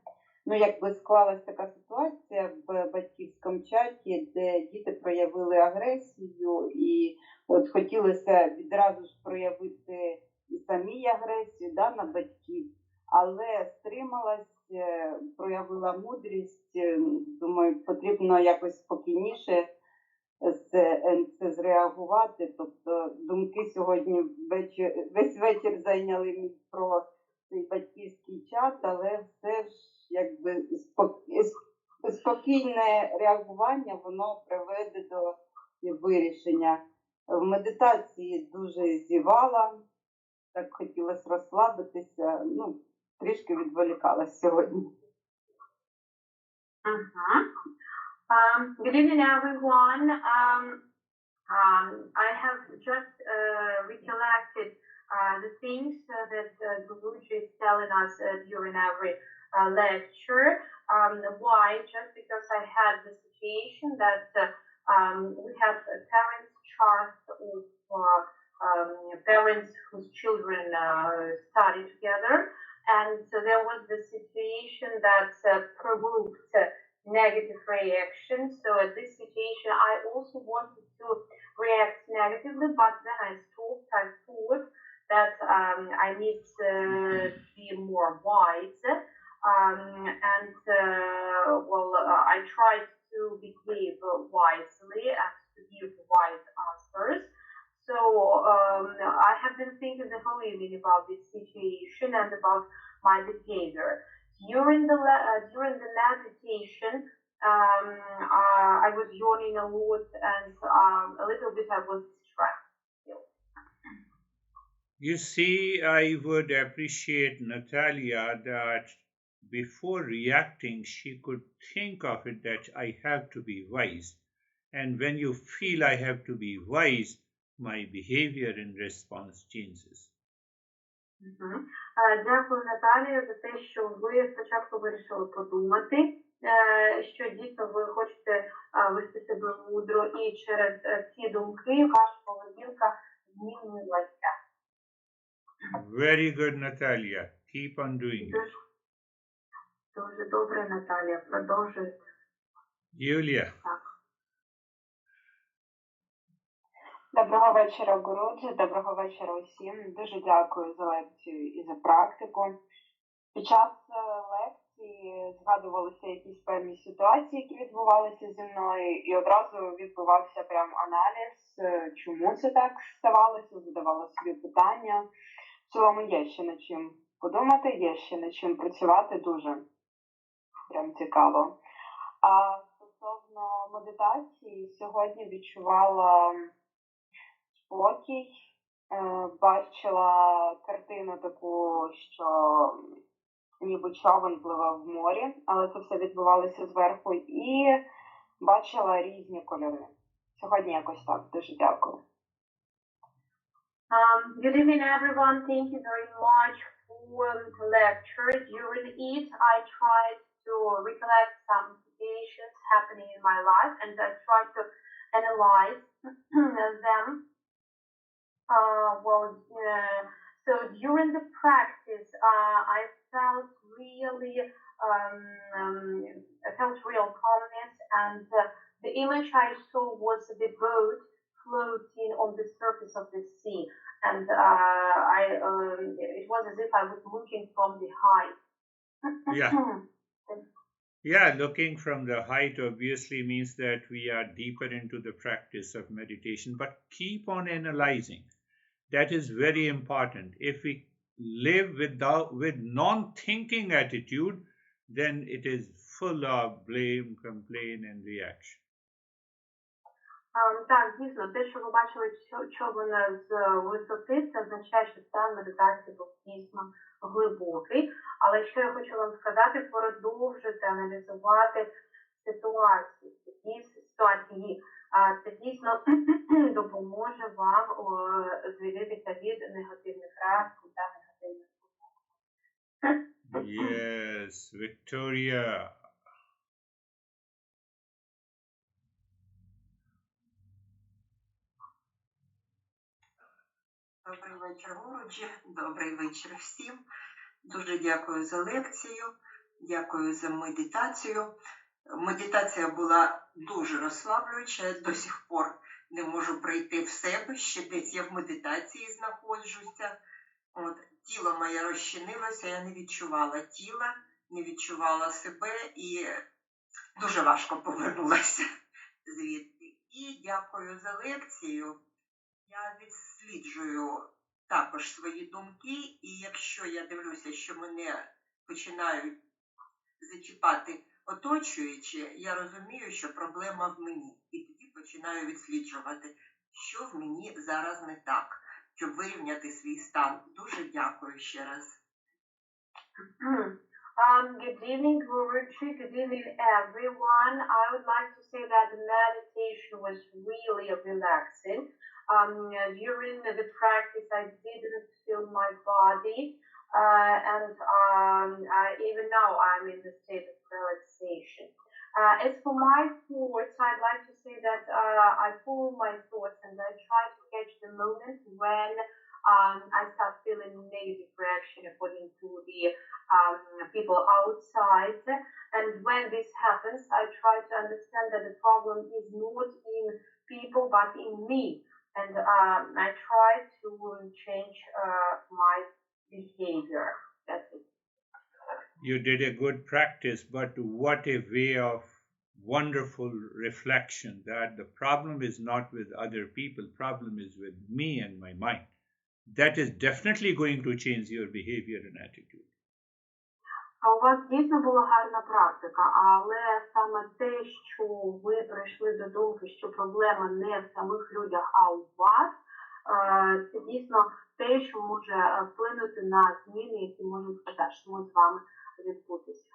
якби склалась така ситуація в батьківському чаті, де діти проявили агресію, і от хотілося відразу ж проявити і самій агресію на батьків, але стрималась, проявила мудрість, думаю, потрібно якось спокійніше це зреагувати. Тобто думки сьогодні весь вечір зайняли мій про цей батьківський чат, але все ж якби спокійне реагування, воно приведе до вирішення. В медитації дуже зівала, так хотілося розслабитися, трішки відволікалась сьогодні. Good evening, everyone. I have just recollected the things that Guruji is telling us during every lecture. Why? Just because I had the situation that we have parents' chart of parents whose children study together. And there was the situation that provoked negative reaction. So at this situation, I also wanted to react negatively, but then I stopped. I thought that I need to be more wise. I tried to behave wisely and to give wise answers. So I have been thinking the whole evening about this situation and about my behavior. During the meditation, I was yawning a lot and a little bit I was distracted. You see, I would appreciate Natalia that before reacting, she could think of it that I have to be wise. And when you feel I have to be wise, my behavior in response changes. Дякую, Наталія, за те, що ви спочатку вирішили подумати, що дійсно ви хочете вести себе мудро, і через ці думки ваша поведінка змінилася. Very good, Natalia. Keep on doing it. Дуже добре, Наталія. Продовжуйте. Юлія. Так. Доброго вечора, Гуруджі, доброго вечора усім. Дуже дякую за лекцію і за практику. Під час лекції згадувалися якісь певні ситуації, які відбувалися зі мною, і одразу відбувався прям аналіз, чому це так ставалося, задавала собі питання. В цілому є ще над чим подумати, є ще над чим працювати, дуже прям цікаво. А стосовно медитації, сьогодні відчувала спокій, бачила картину таку, що ніби човен пливе в морі, але це все відбувалося зверху, і бачила різні кольори. Сьогодні якось так. Дуже дякую. Good evening, everyone. Thank you very much for the lecture. During it, I tried to recollect some situations happening in my life, and I tried to analyze them. So during the practice, I felt real calmness, and the image I saw was the boat floating on the surface of the sea, and it was as if I was looking from the height. Yeah. Yeah, looking from the height obviously means that we are deeper into the practice of meditation, but keep on analyzing. That is very important. If we live with non-thinking attitude, then it is full of blame, complaint, and reaction. Так, дійсно, те, що ви бачили човен з висоти, це означає, що стан медитації був дійсно глибокий. Але що я хочу вам сказати, продовжуйте аналізувати ситуації. Це дійсно допоможе вам звільнитися від негативних реакцій та негативних думок. Yes, Victoria. Добрий вечір, Гуруджі. Добрий вечір всім. Дуже дякую за лекцію, дякую за медитацію. Медитація була дуже розслаблююча, я до сих пор не можу прийти в себе, ще десь я в медитації знаходжуся. Тіло моє розчинилося, я не відчувала тіла, не відчувала себе і дуже важко повернулася звідти. І дякую за лекцію. Я відсліджую також свої думки, і якщо я дивлюся, що мене починають зачіпати оточуючи, я розумію, що проблема в мені. І тоді починаю відсліджувати, що в мені зараз не так, щоб вирівняти свій стан. Дуже дякую ще раз. Good evening, Guruji. Good evening, everyone. I would like to say that the meditation was really relaxing. During the practice, I didn't feel my body, and even now I'm in the state of relaxation. As for my thoughts, I'd like to say that I follow my thoughts and I try to catch the moment when I start feeling negative reaction according to the people outside. And when this happens, I try to understand that the problem is not in people but in me. And I try to change my behavior. That's it. You did a good practice, but what a way of wonderful reflection that the problem is not with other people, problem is with me and my mind. That is definitely going to change your behavior and attitude. У вас дійсно була гарна практика, але саме те, що ви прийшли до думки, що проблема не в самих людях, а у вас, це дійсно те, що може вплинути на зміни, які можуть в подальшому з вами відбутися.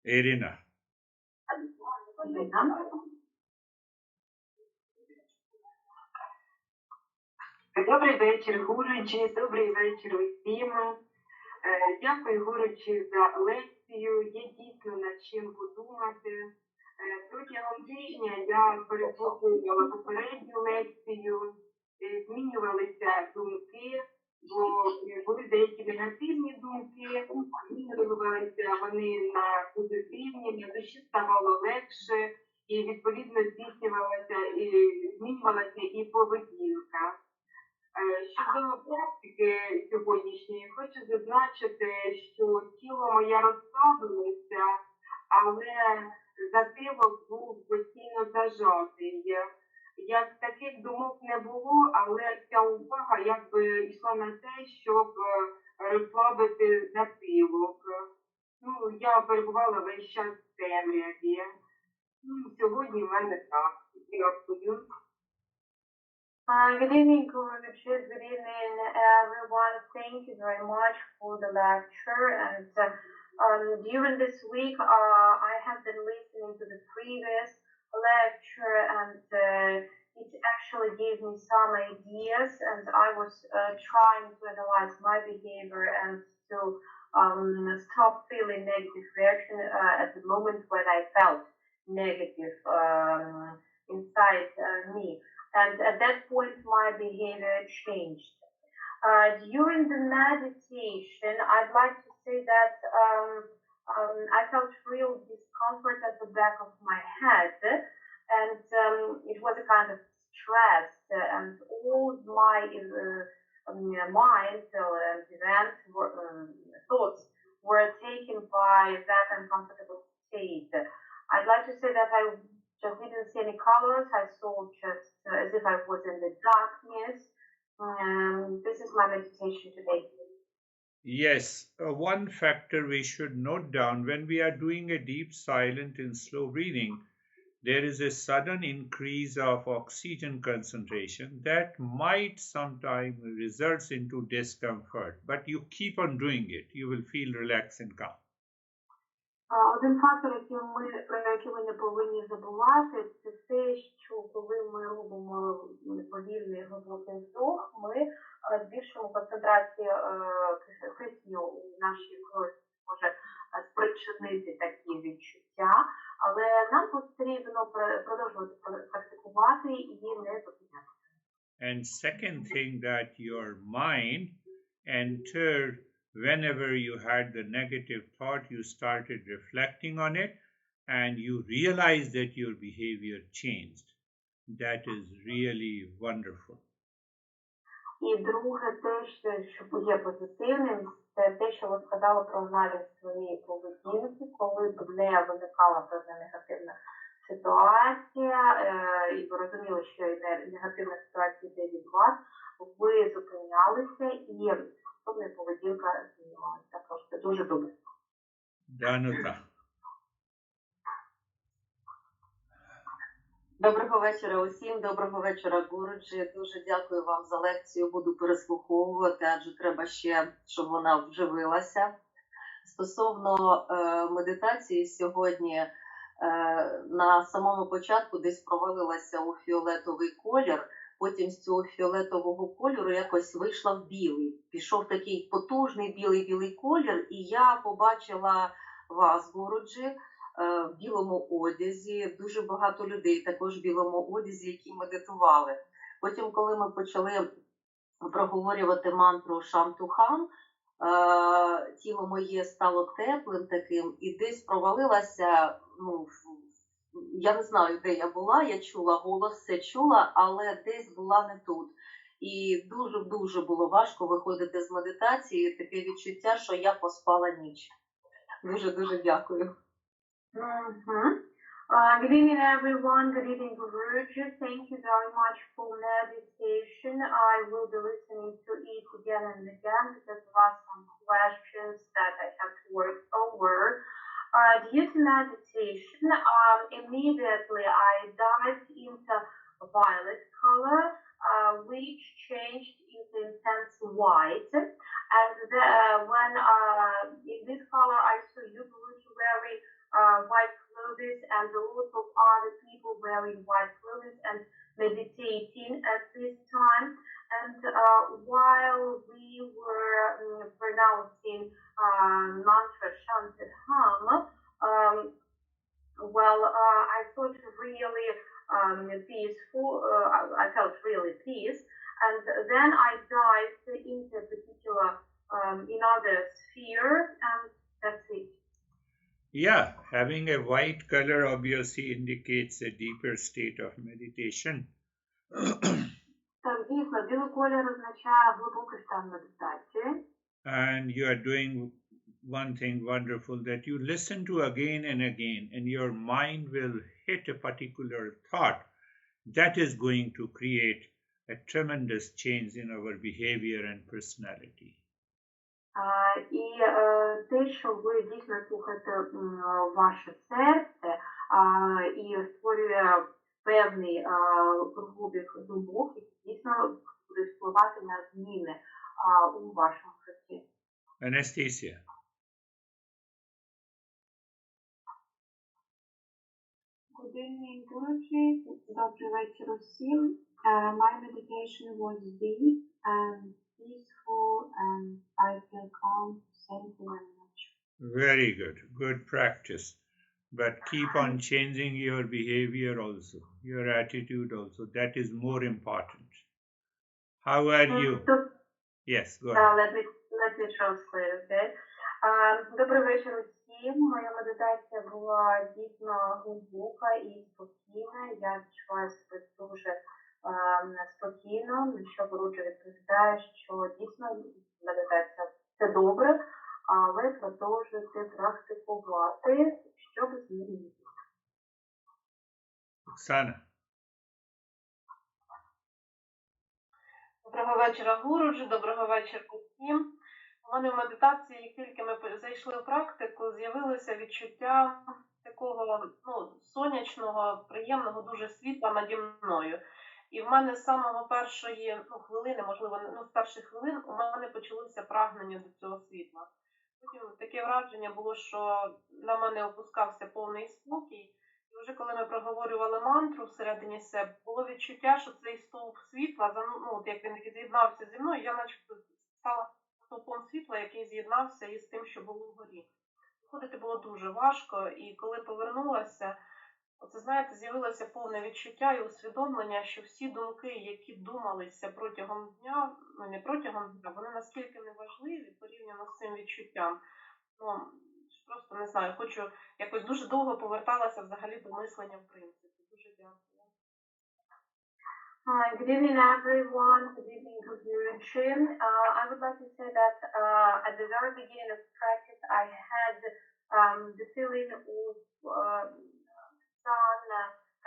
Irina. Добрий вечір, Гуручі, добрий вечір усім. Дякую, Гуручі, за лекцію. Є дійсно над чим подумати. Протягом тижня я переслуховувала попередню лекцію, змінювалися думки, бо були деякі негативні думки, змінювалися вони на позитивні, на душі ставало легше і відповідно змінювалася і поведінка. Щодо практики сьогоднішньої, хочу зазначити, що тіло моє розслабилося, але затилок був постійно зажатий. Як таких думок не було, але вся увага якби йшла на те, щоб розслабити затилок. Я перебувала весь час в темряві. Сьогодні в мене так. Дякую. Good evening, Girish. Good evening, everyone. Thank you very much for the lecture. And during this week, I have been listening to the previous lecture, and it actually gave me some ideas. And I was trying to analyze my behavior and to stop feeling negative reaction at the moment when I felt negative inside me. And at that point, my behavior changed. During the meditation, I'd like to say that I felt real discomfort at the back of my head, and it was a kind of stress, and all my mind and events, thoughts were taken by that uncomfortable state. I'd like to say that I just didn't see any colors. I saw just as if I was in the darkness. This is my meditation today. Yes, one factor we should note down when we are doing a deep, silent and slow breathing, there is a sudden increase of oxygen concentration that might sometimes result into discomfort, but you keep on doing it. You will feel relaxed and calm. Один фактор, про який ми не повинні забувати, це те, що коли ми робимо повільний глибокий вдох, ми збільшуємо концентрацію кисню у нашій крові, може спричинити такі відчуття, але нам потрібно продовжувати практикувати і не зупинятися. And second thing that your mind entered whenever you had the negative thought, you started reflecting on it and you realized that your behavior changed. That is really wonderful. І друге, те, що є позитивним, це те, що ви сказали про аналіз своєї поведінки, коли б не виникала певна негативна ситуація, і ви розуміли, що негативна ситуація йде від вас, ви зупинялися і поведінка змінювалася. Просто дуже добре. Данута. Доброго вечора усім, доброго вечора, Гуруджі. Дуже дякую вам за лекцію, буду переслуховувати, адже треба ще, щоб вона вживилася. Стосовно медитації сьогодні, на самому початку десь провалилася у фіолетовий колір, потім з цього фіолетового кольору якось вийшла в білий. Пішов такий потужний білий колір, і я побачила вас, Гуруджі, в білому одязі, дуже багато людей також в білому одязі, які медитували. Потім, коли ми почали проговорювати мантру Шам-Тухам, тіло моє стало теплим таким, і десь провалилася, я не знаю, де я була, я чула голос, все чула, але десь була не тут. І дуже-дуже було важко виходити з медитації, таке відчуття, що я поспала ніч. Дуже-дуже дякую. Good evening, everyone. Good evening, Girish. Thank you very much for meditation. I will be listening to it again and again because there are some questions that I have to work over. Due to meditation, immediately I dived into violet color, which changed into intense white. And when in this color I saw you, Girish, wearing white clothes and a lot of other people wearing white clothes and meditating at this time. And while we were pronouncing mantra Shantaham, I thought really peaceful. I felt really peace. And then I dived into a particular another sphere, and that's it. Yeah, having a white color obviously indicates a deeper state of meditation. Так, дійсно, білий колір означає глибокий стан медитації. And you are doing one thing wonderful, that you listen to again and again, and your mind will hit a particular thought that is going to create a tremendous change in our behavior and personality. І те, що ви дійсно слухаєте ваше серце і створює певний кругообіг думок, які дійсно будуть впливати на зміни у вашому житті. Anastasia. Good evening, Girish. Добрий вечір усім. My meditation was deep and peaceful, and I feel calm. Thank you very much. Very good. Good practice. But keep on changing your behavior also, your attitude also. That is more important. How are you? Yes, go ahead. Let me translate, okay? Добрий вечір усім. Моя медитація була дійсно глибока і спокійна. Я відчуваю себе дуже спокійно, на що Гуруджа відповідає, що дійсно медитація – це добре, але продовжуйте практикувати, щоб змінити. Оксана. Доброго вечора, Гуруджі, доброго вечора усім. У мене в медитації, як тільки ми зайшли в практику, з'явилося відчуття такого сонячного, приємного, дуже світла наді мною. І в мене з самого першої хвилини, можливо, з перших хвилин, у мене почалося прагнення до цього світла. Потім таке враження було, що на мене опускався повний спокій. І вже коли ми проговорювали мантру всередині себе, було відчуття, що цей стовп світла, як він з'єднався зі мною, я начебто стала стовпом світла, який з'єднався із тим, що було вгорі. Виходити було дуже важко, і коли повернулася, знаєте, з'явилося повне відчуття і усвідомлення, що всі думки, які думалися протягом дня, не протягом дня, вони наскільки неважливі порівняно з цим відчуттям. Просто не знаю, хочу якось дуже довго поверталася взагалі до мислення в принципі. Дуже дякую. Good evening, everyone. Good evening, Girish. I would like to say that at the very beginning of practice, I had the feeling of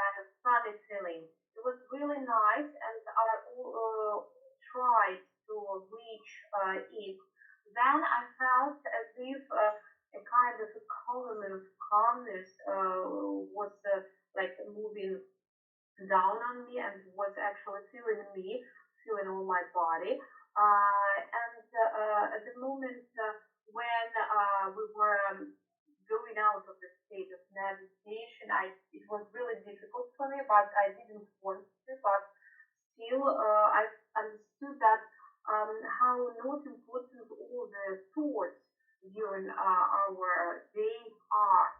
kind of sunny feeling. It was really nice, and I tried to reach it. Then I felt as if a kind of a column of calmness was like moving down on me and was actually feeling all my body. And at the moment when we were going out of the state of meditation, it was really difficult for me, but I didn't want to. But still, I understood that how not important all the thoughts during our day are.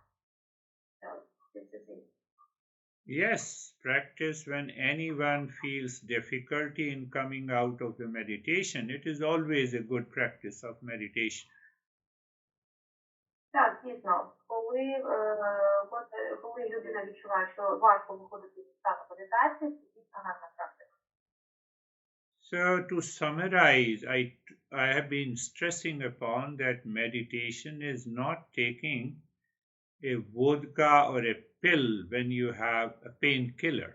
yes, practice when anyone feels difficulty in coming out of the meditation. It is always a good practice of meditation. Так, дійсно, коли людина відчуває, що важко виходити зі стану медитації, це дійсно гарна практика. So to summarize, I have been stressing upon that meditation is not taking a vodka or a pill when you have a painkiller.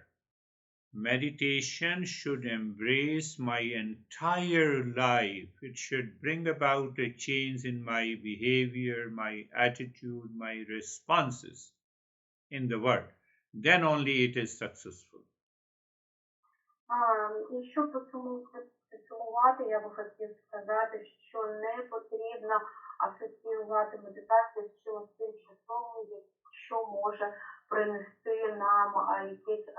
Meditation should embrace my entire life. It should bring about a change in my behavior, my attitude, my responses in the world. Then only it is successful. І щоб підсумувати, я би хотів сказати, що не потрібно асоціювати медитацію з чимось тимчасовим, що може принести нам якесь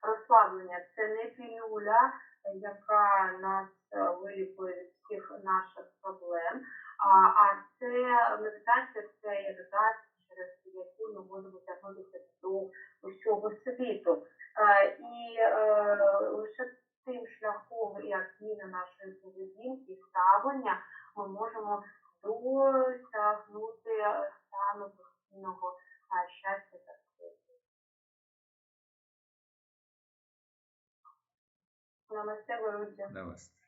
розслаблення. Це не пілюля, яка нас вилікує від всіх наших проблем, а це медитація, це іригація, через яку ми можемо тягнутися до усього світу. І лише тим шляхом, як зміна нашої поведінки і ставлення, ми можемо досягнути стану постійного щастя та спокою. Намасте, Гуру Джа. Namaste.